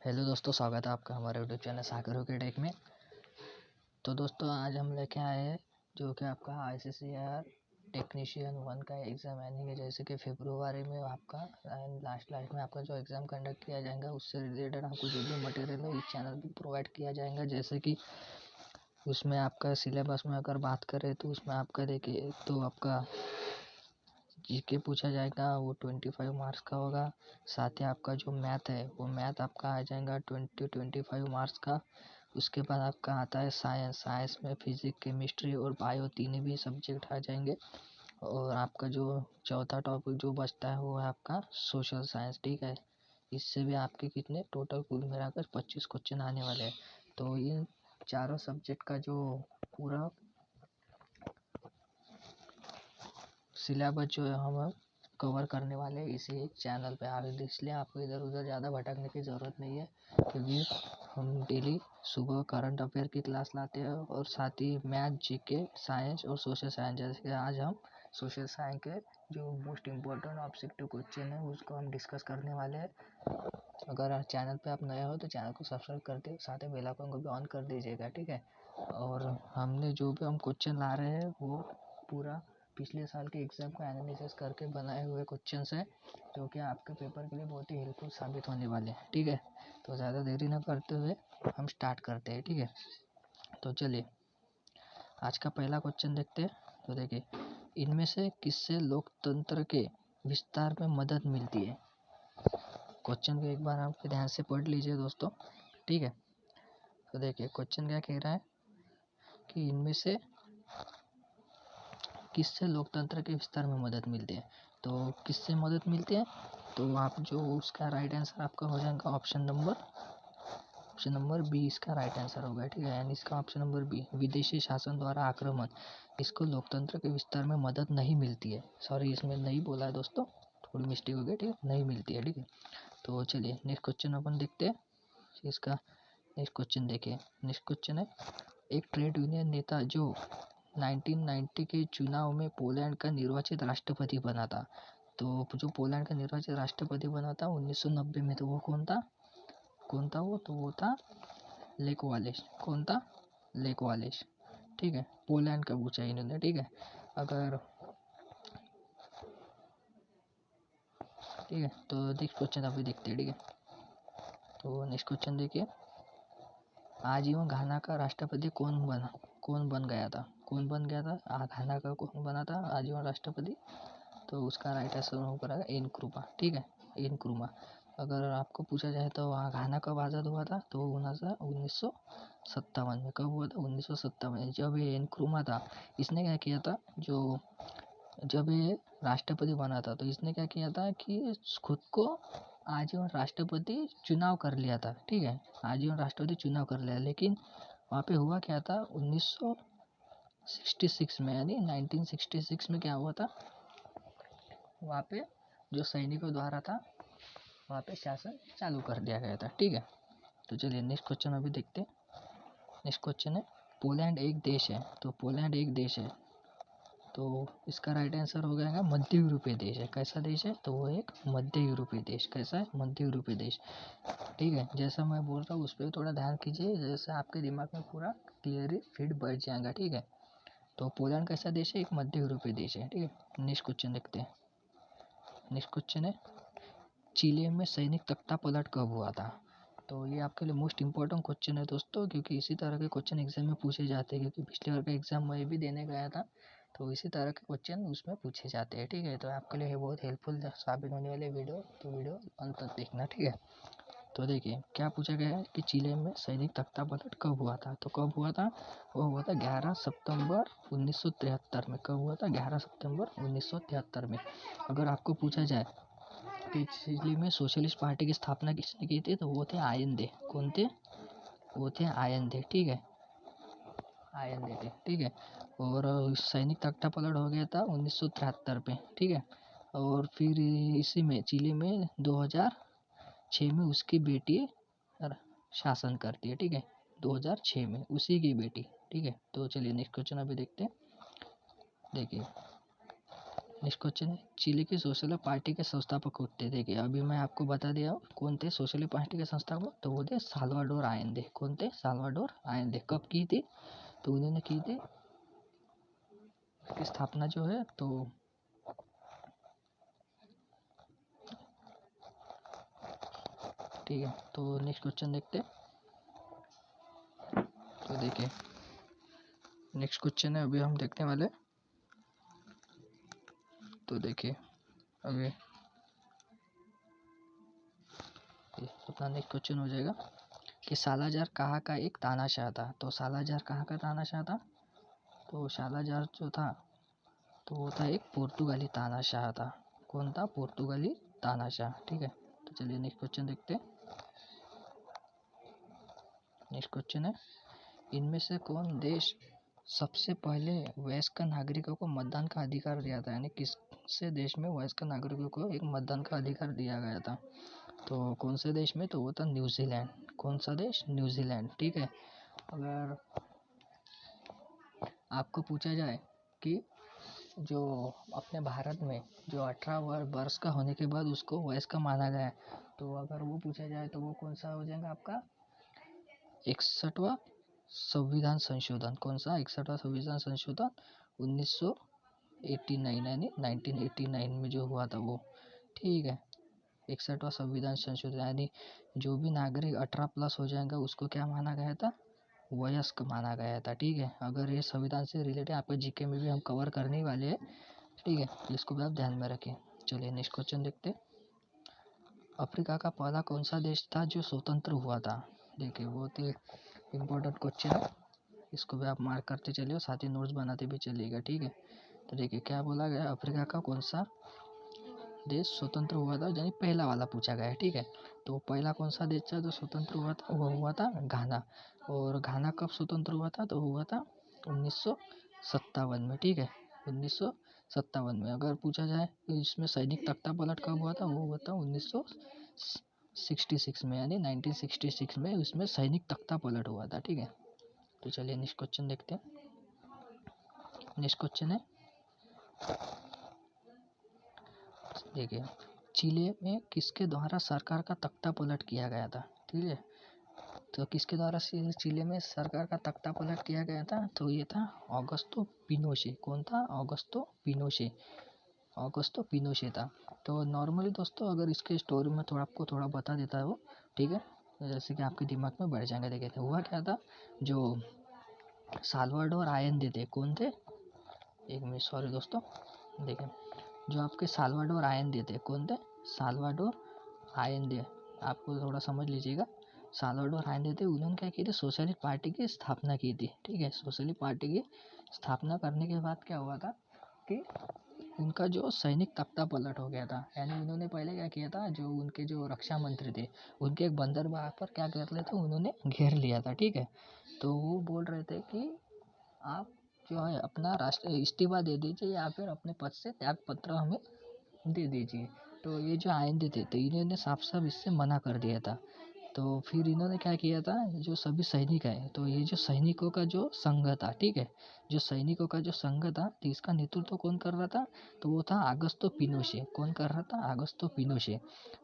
Hello दोस्तों, स्वागत है आपका हमारे यूट्यूब चैनल सागर के टेक में। तो दोस्तों आज हम लेके आए हैं जो कि आपका ICCR टेक्नीशियन 1 का एग्ज़ाम यानी कि जैसे कि फरवरी में आपका लास्ट में आपका जो एग्ज़ाम कंडक्ट किया जाएगा उससे रिलेटेड आपको जो भी मटेरियल है इस चैनल पर प्रोवाइड किया जाएगा। जैसे कि उसमें आपका सिलेबस में अगर बात करें तो उसमें आपका देखिए तो आपका जीके पूछा जाएगा, वो 25 मार्क्स का होगा। साथ ही आपका जो मैथ है वो मैथ आपका आ जाएगा 25 मार्क्स का। उसके बाद आपका आता है साइंस में फिजिक्स, केमिस्ट्री और बायो तीनों भी सब्जेक्ट आ जाएंगे। और आपका जो चौथा टॉपिक जो बचता है वो है आपका सोशल साइंस। ठीक है, इससे भी आपके कितने टोटल कुल मिलाकर 25 क्वेश्चन आने वाले हैं। तो इन चारों सब्जेक्ट का जो पूरा सिलेबस जो है हम कवर करने वाले हैं इसी एक चैनल पे आगे, इसलिए आपको इधर उधर ज़्यादा भटकने की ज़रूरत नहीं है, क्योंकि हम डेली सुबह करंट अफेयर की क्लास लाते हैं और साथ ही मैथ, जीके, साइंस और सोशल साइंस। जैसे कि आज हम सोशल साइंस के जो मोस्ट इम्पोर्टेंट ऑब्जेक्टिव क्वेश्चन है उसको हम डिस्कस करने वाले हैं। अगर चैनल पे आप नए हो तो चैनल को सब्सक्राइब कर दे, साथ ही बेल आइकन को भी ऑन कर दीजिएगा। ठीक है, और हमने जो भी हम क्वेश्चन ला रहे हैं वो पूरा पिछले साल के एग्ज़ाम का एनालिसिस करके बनाए हुए क्वेश्चंस हैं जो कि आपके पेपर के लिए बहुत ही हेल्पफुल साबित होने वाले हैं। ठीक है, तो ज़्यादा देरी ना करते हुए हम स्टार्ट करते हैं। ठीक है, तो चलिए आज का पहला क्वेश्चन देखते हैं। तो देखिए, इनमें से किससे लोकतंत्र के विस्तार में मदद मिलती है। क्वेश्चन को एक बार आप ध्यान से पढ़ लीजिए दोस्तों। ठीक है, तो देखिए क्वेश्चन क्या कह रहा है कि इनमें से किससे लोकतंत्र के विस्तार में मदद मिलती है। तो किससे मदद मिलती है, तो आप जो उसका राइट आंसर आपका हो जाएगा ऑप्शन नंबर बी, इसका राइट आंसर होगा। ठीक है, यानी इसका ऑप्शन नंबर बी, विदेशी शासन द्वारा आक्रमण, इसको लोकतंत्र के विस्तार में मदद नहीं मिलती है। सॉरी, इसमें नहीं बोला है दोस्तों, थोड़ी मिस्टेक हो गई। ठीक है, नहीं मिलती है। ठीक है, तो चलिए नेक्स्ट क्वेश्चन अपन देखते हैं। इसका नेक्स्ट क्वेश्चन देखिए, नेक्स्ट क्वेश्चन है, एक ट्रेड यूनियन नेता जो 1990 के चुनाव में पोलैंड का निर्वाचित राष्ट्रपति बना था। तो जो पोलैंड का निर्वाचित राष्ट्रपति बना था 1990 में, तो वो कौन था वो, तो वो था लेक वालेस। कौन था? Lake wireless. ठीक है, पोलैंड का पूछा इन्होंने। ठीक है, अगर ठीक है तो नेक्स्ट क्वेश्चन अभी देखते हैं। ठीक है, तो नेक्स्ट क्वेश्चन देखिए, आजीवन घाना का राष्ट्रपति कौन बन गया था। घाना का कौन बना था आजीवन राष्ट्रपति, तो उसका राइट आंसर होगा एनक्रूमा। ठीक है, एनक्रूमा। अगर आपको पूछा जाए तो वहाँ घाना कब आज़ाद हुआ था, तो 1957 में। कब हुआ था? 1957। जब ये एनक्रूमा था, इसने क्या किया था, जब ये राष्ट्रपति बना था तो इसने क्या किया था कि खुद को आजीवन राष्ट्रपति चुनाव कर लिया था। ठीक है, आजीवन राष्ट्रपति चुनाव कर लिया, लेकिन वहाँ पे हुआ क्या था 1966 में, यानी 1966 में क्या हुआ था, वहाँ पे जो सैनिकों द्वारा था वहाँ पे शासन चालू कर दिया गया था। ठीक है, तो चलिए नेक्स्ट क्वेश्चन अभी देखते हैं। नेक्स्ट क्वेश्चन है, पोलैंड एक देश है। तो पोलैंड एक देश है, तो इसका राइट आंसर हो गया मध्य यूरोपीय देश है। कैसा देश है, तो वो एक मध्य यूरोपीय देश। कैसा है? मध्य यूरोपीय देश। ठीक है, जैसा मैं बोल रहा हूँ उस पर थोड़ा ध्यान कीजिए, जैसे आपके दिमाग में पूरा क्लियरली फिट बैठ जाएगा। ठीक है, तो पोलैंड कैसा देश है? एक मध्य यूरोपीय देश है। ठीक है, नेक्स्ट क्वेश्चन देखते हैं। नेक्स्ट क्वेश्चन है, चिले में सैनिक तख्ता पलट कब हुआ था। तो ये आपके लिए मोस्ट इंपॉर्टेंट क्वेश्चन है दोस्तों, क्योंकि इसी तरह के क्वेश्चन एग्जाम में पूछे जाते हैं, क्योंकि पिछले बार का एग्जाम मैं भी देने गया था, तो इसी तरह के क्वेश्चन उसमें पूछे जाते हैं। ठीक है, तो आपके लिए बहुत हेल्पफुल साबित होने वाले वीडियो, तो वीडियो अंत तक देखना। ठीक है, तो देखिए क्या पूछा गया है कि चिले में सैनिक तख्ता पलट कब हुआ था। तो कब हुआ था? वो हुआ था 11 सितंबर 1973 में। कब हुआ था? 11 सितंबर 1973 में। अगर आपको पूछा जाए कि चिली में सोशलिस्ट पार्टी की स्थापना किसने की थी, तो वो थे आयंदे। कौन थे? वो थे आयंदे। ठीक है, आयंदे थे। ठीक है, और सैनिक तख्ता पलट हो गया था 1973 पे। ठीक है, और फिर इसी में चिली में 2006 में उसकी बेटी शासन करती है। ठीक है, 2006 में उसी की बेटी। ठीक है, तो चलिए नेक्स्ट क्वेश्चन अभी देखते हैं। देखिए नेक्स्ट क्वेश्चन है, चिली की सोशलिस्ट पार्टी के संस्थापक कौन थे? देखिए अभी मैं आपको बता दिया हूँ कौन थे सोशलिस्ट पार्टी के संस्थापक, तो वो थे साल्वाडोर आयेंदे। कौन थे? साल्वाडोर आयेंदे। कब की थी? तो उन्होंने की थी की स्थापना जो है तो ठीक है। तो नेक्स्ट क्वेश्चन देखते हैं। तो देखिए नेक्स्ट क्वेश्चन है अभी हम देखने वाले। तो देखिए अभी अपना नेक्स्ट क्वेश्चन हो जाएगा कि सालाजार कहाँ का एक तानाशाह था? तो सालाजार कहाँ का तानाशाह था? तो सालाजार जो था तो वो था एक पुर्तगाली तानाशाह था। कौन था? पुर्तगाली तानाशाह। ठीक है। तो चलिए नेक्स्ट क्वेश्चन देखते हैं। नेक्स्ट क्वेश्चन है, इनमें से कौन देश सबसे पहले वयस्क नागरिकों को मतदान का अधिकार दिया था? यानी किस से देश में वयस्क नागरिकों को एक मतदान का अधिकार दिया गया था? तो कौन से देश में? तो वो था न्यूजीलैंड। कौन सा देश? न्यूजीलैंड। ठीक है। अगर आपको पूछा जाए कि जो अपने भारत में जो 18 वर्ष का होने के बाद उसको वयस्क माना गया है, तो अगर वो पूछा जाए तो वो कौन सा हो जाएगा आपका? 61वां संविधान संशोधन। कौन सा? 61वां संविधान संशोधन 1989 यानी 1989 में जो हुआ था वो। ठीक है। 61वां संविधान संशोधन यानी जो भी नागरिक 18 प्लस हो जाएगा उसको क्या माना गया था? वयस्क माना गया था। ठीक है। अगर ये संविधान से रिलेटेड आपके जीके में भी हम कवर करने वाले हैं। ठीक है। इसको भी आप ध्यान में रखें। चलिए नेक्स्ट क्वेश्चन देखते हैं। अफ्रीका का पहला कौन सा देश था जो स्वतंत्र हुआ था? देखिए बहुत ही इम्पोर्टेंट क्वेश्चन है, इसको भी आप मार्क करते चलिए और साथ ही नोट्स बनाते भी चलिएगा। ठीक है। तो देखिए क्या बोला गया, अफ्रीका का कौन सा देश स्वतंत्र हुआ था, यानी पहला वाला पूछा गया है। ठीक है। तो पहला कौन सा देश था जो स्वतंत्र हुआ था? वो हुआ था घाना। और घाना कब स्वतंत्र हुआ था? तो हुआ था 1957 में। ठीक है। 1957 में। अगर पूछा जाए कि इसमें सैनिक तख्ता पलट कब हुआ था? वो हुआ था 1966 में, यानी 1966 में उसमें सैनिक तख्ता पलट हुआ था। ठीक है। तो चलिए नेक्स्ट क्वेश्चन देखते हैं। नेक्स्ट क्वेश्चन है, देखिए चिले में किसके द्वारा सरकार का तख्ता पलट किया गया था? ठीक है। तो किसके द्वारा चिले में सरकार का तख्ता पलट किया गया था? तो ये था ऑगस्टो पिनोशे। कौन था? Augusto Pinochet. ऑगस्टो पिनोशे था। तो नॉर्मली दोस्तों अगर इसके स्टोरी में आपको थोड़ा बता देता है वो। ठीक है। जैसे कि आपके दिमाग में बैठ जाएंगे। देखे थे हुआ क्या था, जो साल्वाडोर आयेंदे थे। कौन थे? एक मिनट, सॉरी दोस्तों। देखें जो आपके साल्वाडोर आयेंदे थे, कौन थे? साल्वाडोर आयेंदे। आपको थोड़ा समझ लीजिएगा। साल्वाडोर आयेंदे थे, उन्होंने क्या की थी? सोशलिस्ट पार्टी की स्थापना की थी। ठीक है। सोशलिस्ट पार्टी की स्थापना करने के बाद क्या हुआ था कि उनका जो सैनिक तख्ता पलट हो गया था। यानी उन्होंने पहले क्या किया था, जो उनके जो रक्षा मंत्री थे उनके एक बंदरगाह पर क्या कर रहे थे, उन्होंने घेर लिया था। ठीक है। तो वो बोल रहे थे कि आप जो है अपना राष्ट्र इस्तीफा दे दीजिए या फिर अपने पद से त्याग पत्र हमें दे दीजिए। तो ये जो आइंदे थे तो इन्होंने साफ साफ इससे मना कर दिया था। तो फिर इन्होंने क्या किया था, जो सभी सैनिक है, तो ये जो सैनिकों का जो संघ था, ठीक है, जो सैनिकों का जो संघ था, तो इसका नेतृत्व कौन कर रहा था? तो वो था आगस्तो पिनोशे। कौन कर रहा था? आगस्तो पिनोशे।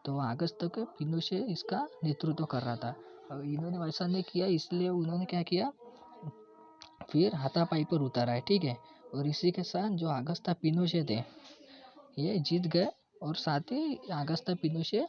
तो आगस्तो के पिनोशे इसका नेतृत्व कर रहा था। अब इन्होंने वैसा नहीं किया, इसलिए उन्होंने क्या किया, फिर हाथापाई पर उतारा है। ठीक है। और इसी के साथ जो आगस्ता पिनोशे थे ये जीत गए और साथ ही आगस्ता पिनोशे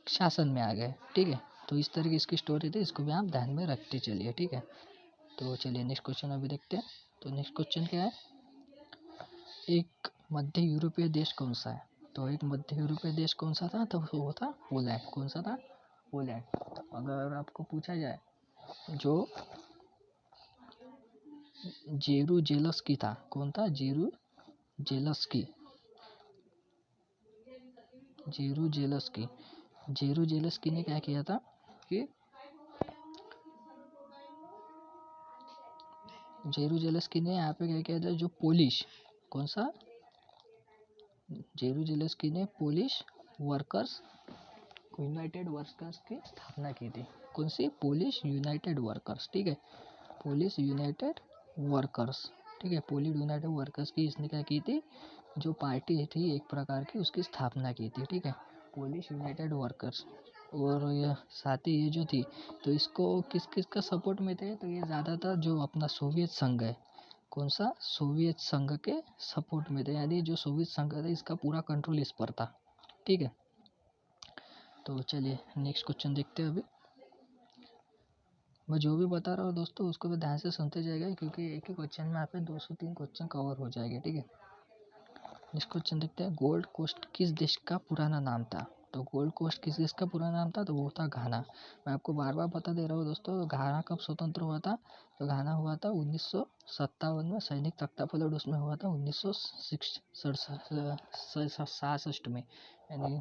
शासन में आ गए। ठीक है। तो इस तरह की इसकी स्टोरी थी, इसको भी आप ध्यान में रखते चलिए। ठीक है। तो चलिए नेक्स्ट क्वेश्चन अभी देखते हैं। तो नेक्स्ट क्वेश्चन क्या है, एक मध्य यूरोपीय देश कौन सा है? तो एक मध्य यूरोपीय देश कौन सा था? तो वो था पोलैंड। कौन सा था? पोलैंड। अगर आपको पूछा जाए जो जेरूजेलस्की था, कौन था? जेरूजेलस्की। जेरूजेलस्की। जेरूजेलस्की ने क्या किया था कि जेरूजेलस्की ने यहाँ पे क्या किया था, जो पोलिश, कौन सा? जेरूजेलस्की ने पोलिश वर्कर्स यूनाइटेड वर्कर्स की स्थापना की थी। कौन सी? Polish United workers. ठीक है। Polish United workers. ठीक है। पोलिश यूनाइटेड वर्कर्स की इसने क्या की थी? जो पार्टी थी एक प्रकार की, उसकी स्थापना की थी, ठीक है, पोलिश यूनाइटेड वर्कर्स। और यह साथ ही ये जो थी, तो इसको किस किस का सपोर्ट में थे, तो ये ज़्यादातर जो अपना सोवियत संघ है, कौन सा, सोवियत संघ के सपोर्ट में थे, यानी जो सोवियत संघ था इसका पूरा कंट्रोल इस पर था, ठीक है। तो चलिए नेक्स्ट क्वेश्चन देखते हैं। अभी मैं जो भी बता रहा हूँ दोस्तों उसको भी ध्यान से सुनते जाएगा, क्योंकि एक ही क्वेश्चन में आप 203 क्वेश्चन कवर हो जाएंगे, ठीक है। नेक्स्ट क्वेश्चन देखते हैं, गोल्ड कोस्ट किस देश का पुराना नाम था। तो गोल्ड कोस्ट किस देश का पुराना नाम था, तो वो था घाना। मैं आपको बार बार बता दे रहा हूँ दोस्तों, घाना कब स्वतंत्र हुआ था, तो घाना हुआ था 1957 में, सैनिक तख्तापलट उसमें हुआ था 1966 में, यानी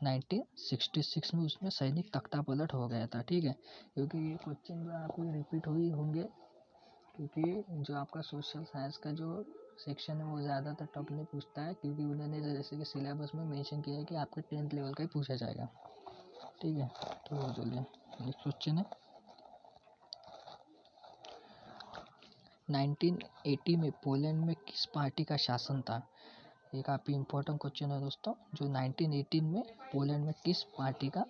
1966 में उसमें सैनिक तख्तापलट हो गया था, ठीक है। क्योंकि ये क्वेश्चन जो आपको रिपीट हुई होंगे, क्योंकि जो आपका सोशल साइंस का जो सेक्शन है वो ज़्यादातर टफ नहीं पूछता है, क्योंकि उन्होंने जैसे कि सिलेबस में मेंशन किया है कि आपके 10th लेवल का ही पूछा जाएगा, ठीक है। तो चलिए नेक्स्ट क्वेश्चन है, 1980 में पोलैंड में किस पार्टी का शासन था। ये काफ़ी इम्पोर्टेंट क्वेश्चन है दोस्तों, जो 1918 में पोलैंड में किस पार्टी का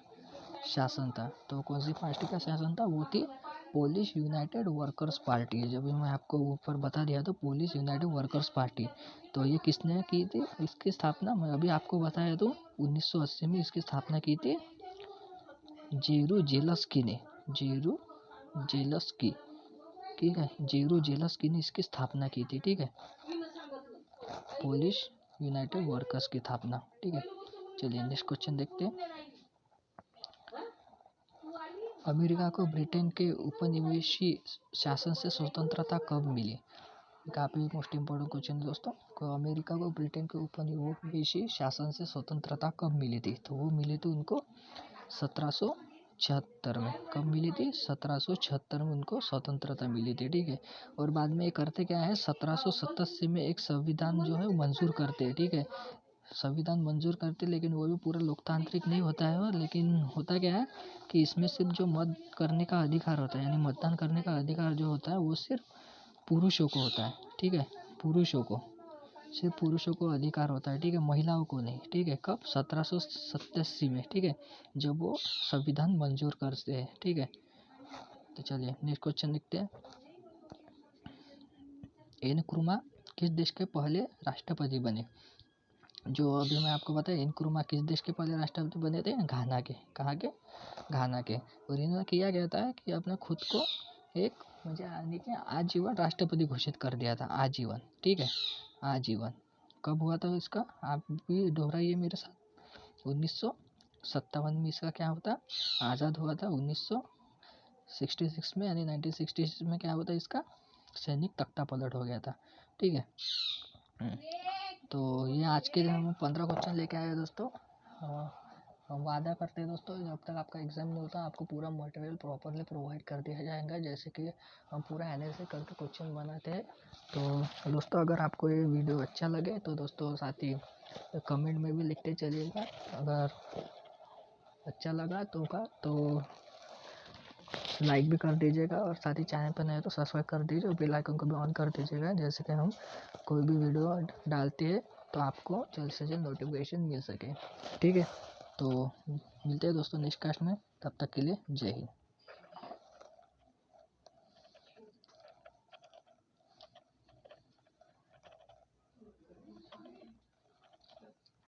शासन था। तो कौन सी पार्टी का शासन था, वो थी पोलिश यूनाइटेड वर्कर्स पार्टी। जब मैं आपको ऊपर बता दिया तो पोलिश यूनाइटेड वर्कर्स पार्टी, तो ये किसने की थी, इसकी स्थापना मैं अभी आपको बताया तो 1980 में इसकी स्थापना की थी जेरुजेलस्की ने, जेरुजेलस्की, ठीक है, जेरुजेलस्की ने इसकी स्थापना की थी, ठीक है, पोलिश यूनाइटेड वर्कर्स की स्थापना, ठीक है। चलिए नेक्स्ट क्वेश्चन देखते हैं, अमेरिका को ब्रिटेन के उपनिवेशी शासन से स्वतंत्रता कब मिली। काफ़ी मोस्ट इम्पोर्टेंट क्वेश्चन है दोस्तों, को अमेरिका को ब्रिटेन के उपनिवेशी शासन से स्वतंत्रता कब मिली थी, तो वो मिली थी उनको 1776 में। कब मिली थी, 1776 में उनको स्वतंत्रता मिली थी, ठीक है। और बाद में ये करते क्या है, 1787 में एक संविधान जो है वो मंजूर करते हैं, ठीक है, संविधान मंजूर करते, लेकिन वो भी पूरा लोकतांत्रिक नहीं होता है। और लेकिन होता क्या है कि इसमें सिर्फ जो मत करने का अधिकार होता है, यानी मतदान करने का अधिकार जो होता है वो सिर्फ पुरुषों को होता है, ठीक है, पुरुषों को, सिर्फ पुरुषों को अधिकार होता है, ठीक है, महिलाओं को नहीं, ठीक है। कब, 1787 में, ठीक है, जब वो संविधान मंजूर करते हैं, ठीक है। तो चलिए नेक्स्ट क्वेश्चन देखते हैं, नक्रुमा किस देश के पहले राष्ट्रपति बने। जो अभी मैं आपको बताया, नक्रुमा किस देश के पहले राष्ट्रपति बने थे, घाना के। कहाँ के, घाना के। और इन्होंने किया गया था कि अपने खुद को एक मुझे यानी कि आजीवन राष्ट्रपति घोषित कर दिया था, आजीवन, ठीक है, आजीवन। कब हुआ था इसका, आप भी दोहराइए मेरे साथ। 1957 में इसका क्या होता, आज़ाद हुआ था। 1966 में, यानी 1966 में क्या हुआ था, इसका सैनिक तख्तापलट हो गया था, ठीक है। तो ये आज के दिन हम 15 क्वेश्चन लेके आए हैं दोस्तों। हम वादा करते हैं दोस्तों, जब तक आपका एग्ज़ाम नहीं होता आपको पूरा मटेरियल प्रॉपरली प्रोवाइड कर दिया जाएगा, जैसे कि हम पूरा एनालिसिस करके क्वेश्चन बनाते हैं। तो दोस्तों अगर आपको ये वीडियो अच्छा लगे तो दोस्तों साथ ही कमेंट में भी लिखते चलिएगा। अगर अच्छा लगा तो लाइक भी कर दीजिएगा, और साथ ही चैनल पर नए तो सब्सक्राइब कर दीजिए और बेल आइकन को भी ऑन कर दीजिएगा, जैसे कि हम कोई भी वीडियो डालते हैं तो आपको जल्द से जल्द नोटिफिकेशन मिल सके, ठीक है। तो मिलते हैं दोस्तों नेक्स्ट क्लास में, तब तक के लिए जय हिंद।